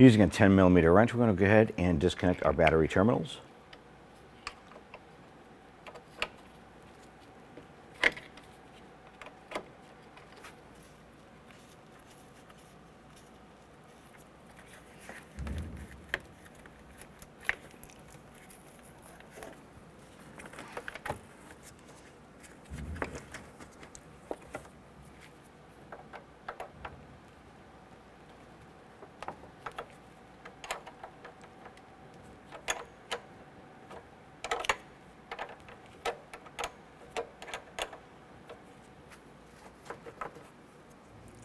Using a 10mm wrench, we're going to go ahead and disconnect our battery terminals.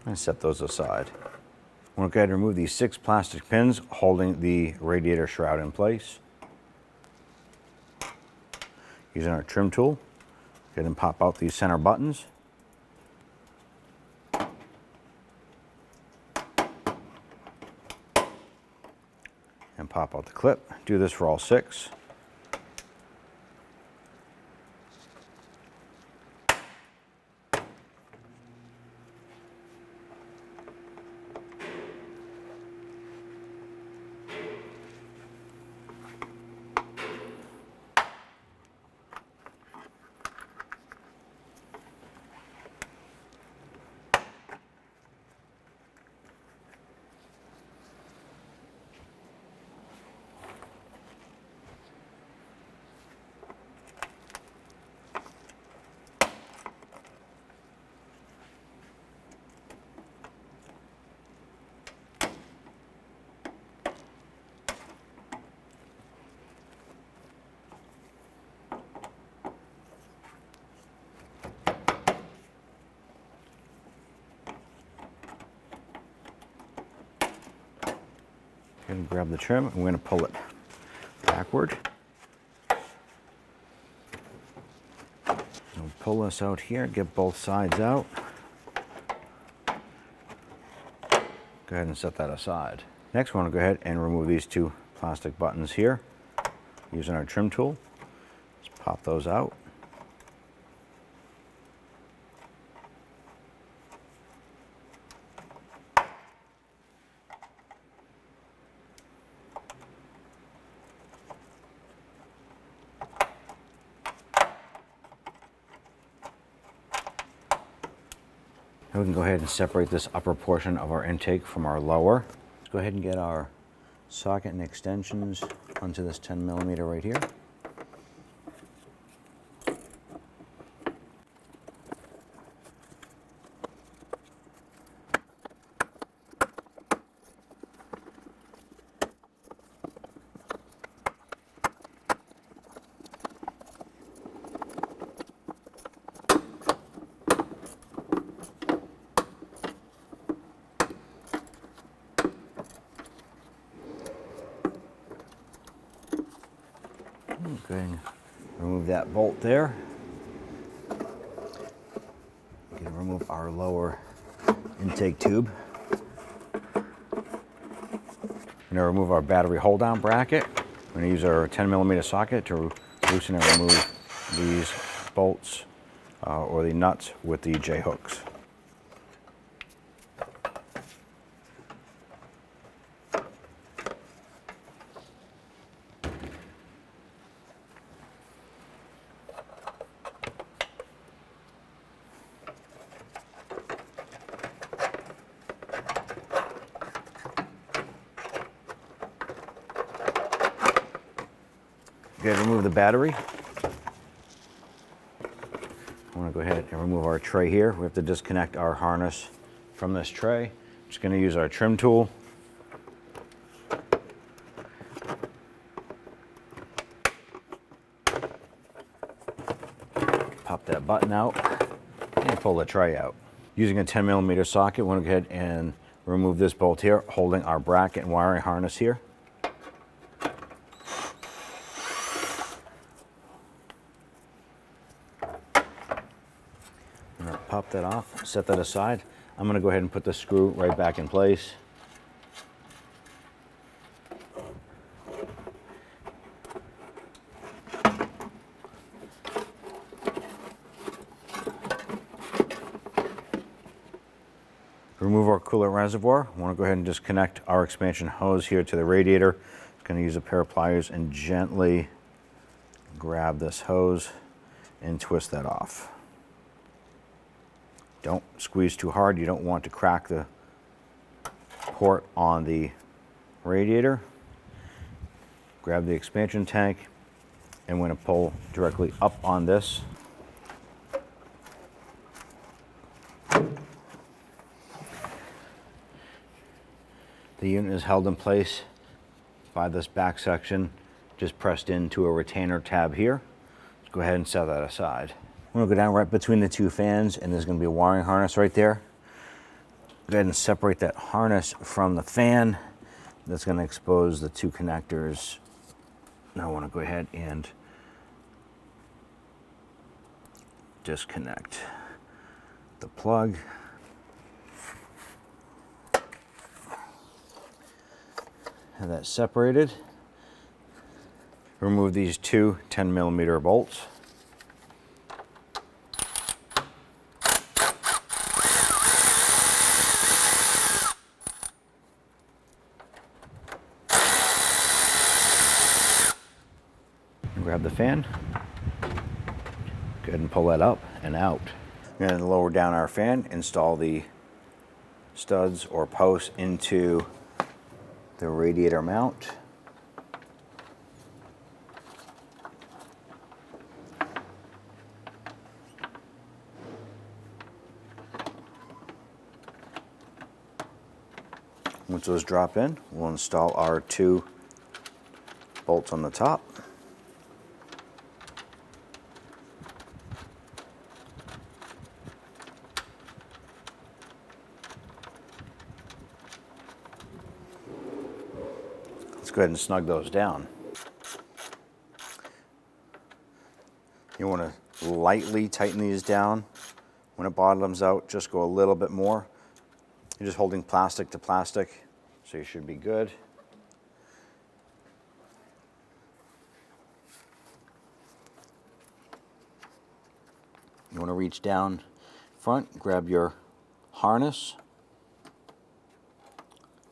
And set those aside. I'm going to go ahead and remove these 6 plastic pins holding the radiator shroud in place. Using our trim tool, go ahead and pop out these center buttons. And pop out the clip. Do this for all 6. Going to grab the trim and we're going to pull it backward. We'll pull this out here, get both sides out. Go ahead and set that aside. Next, we want to go ahead and remove these 2 plastic buttons here using our trim tool. Just pop those out. We can go ahead and separate this upper portion of our intake from our lower. Let's go ahead and get our socket and extensions onto this 10mm right here. Go ahead and remove that bolt there. We can remove our lower intake tube. We're going to remove our battery hold-down bracket. We're going to use our 10mm socket to loosen and remove these bolts or the nuts with the J-hooks. Okay, remove the battery. I want to go ahead and remove our tray here. We have to disconnect our harness from this tray. I'm just going to use our trim tool. Pop that button out and pull the tray out. Using a 10mm socket, we want to go ahead and remove this bolt here, holding our bracket and wiring harness here. Pop that off, set that aside. I'm going to go ahead and put the screw right back in place. remove our coolant reservoir. We want to go ahead and just connect our expansion hose here to the radiator. I'm going to use a pair of pliers and gently grab this hose and twist that off. Don't squeeze too hard. You don't want to crack the port on the radiator. Grab the expansion tank, and we're going to pull directly up on this. The unit is held in place by this back section, just pressed into a retainer tab here. Let's go ahead and set that aside. I'm going to go down right between the two fans, and there's going to be a wiring harness right there. Go ahead and separate that harness from the fan. That's going to expose the two connectors. Now I want to go ahead and disconnect the plug. Have that separated. Remove these two 10mm bolts. Grab the fan. Go ahead and pull that up and out. I'm going to lower down our fan, install the studs or posts into the radiator mount. Once those drop in, we'll install our two bolts on the top. Let's go ahead and snug those down. You want to lightly tighten these down. When it bottoms out, just go a little bit more. You're just holding plastic to plastic, so you should be good. You want to reach down front, grab your harness,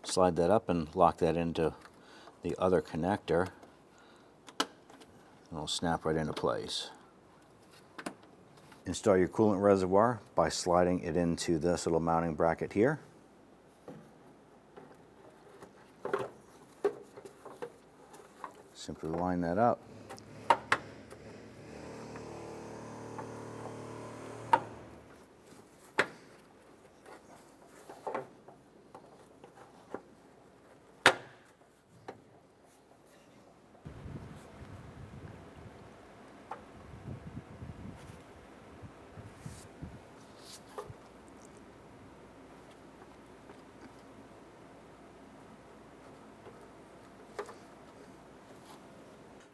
slide that up and lock that into the other connector, and it'll snap right into place. Install your coolant reservoir by sliding it into this little mounting bracket here. Simply line that up.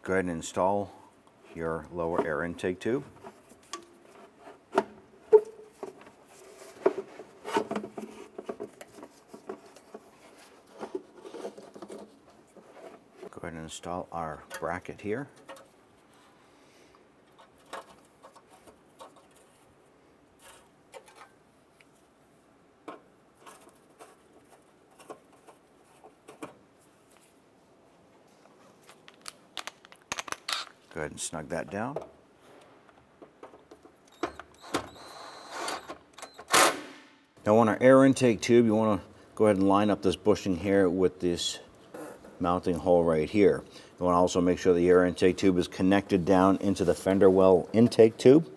Go ahead and install your lower air intake tube. Go ahead and install our bracket here. Go ahead and snug that down. Now on our air intake tube, you want to go ahead and line up this bushing here with this mounting hole right here. You want to also make sure the air intake tube is connected down into the fender well intake tube.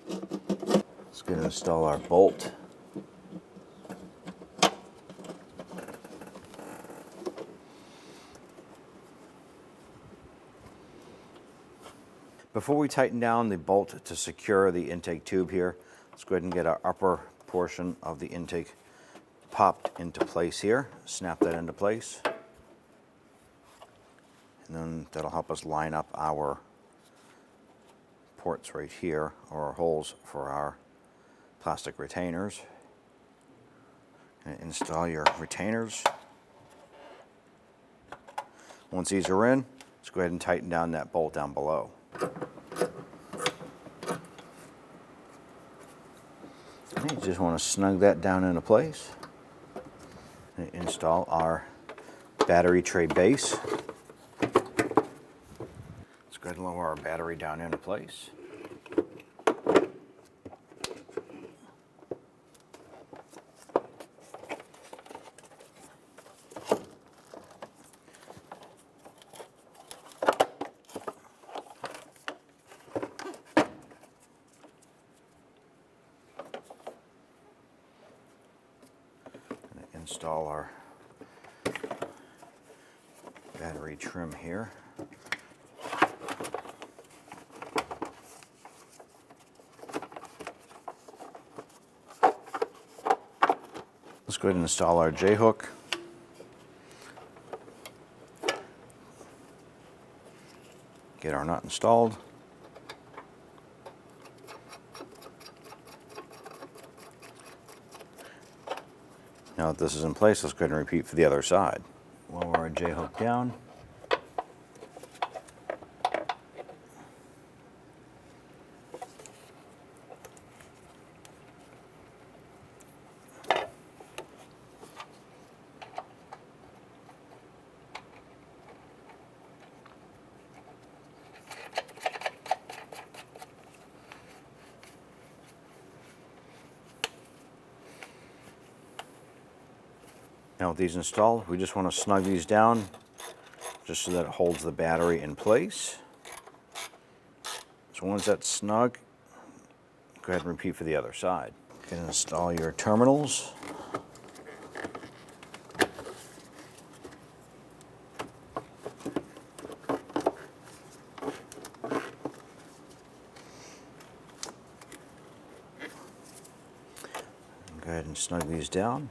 Let's go and install our bolt. Before we tighten down the bolt to secure the intake tube here, let's go ahead and get our upper portion of the intake popped into place here. Snap that into place. And then that'll help us line up our ports right here, or our holes for our plastic retainers. And install your retainers. Once these are in, let's go ahead and tighten down that bolt down below. just want to snug that down into place and install our battery tray base. Let's go ahead and lower our battery down into place. Install our battery trim here. Let's go ahead and install our J-hook. Get our nut installed. Now that this is in place, let's go ahead and repeat for the other side. Lower our J-hook down. Now with these installed, we just want to snug these down just so that it holds the battery in place. So once that's snug, go ahead and repeat for the other side. You can install your terminals. Go ahead and snug these down.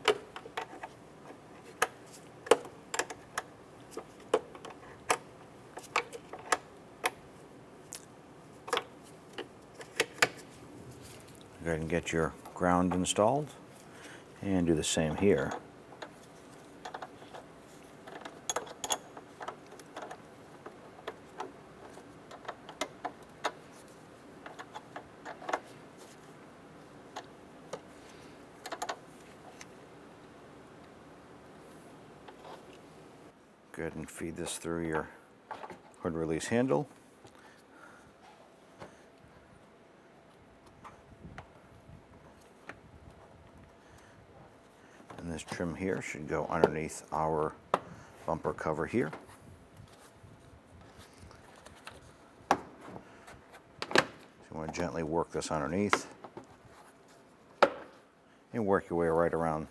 Go ahead and get your ground installed and do the same here. Go ahead and feed this through your hood release handle. And this trim here should go underneath our bumper cover here. So you want to gently work this underneath and work your way right around.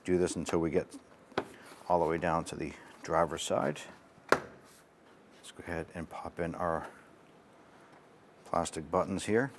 Do this until we get all the way down to the driver's side. Let's go ahead and pop in our plastic buttons here.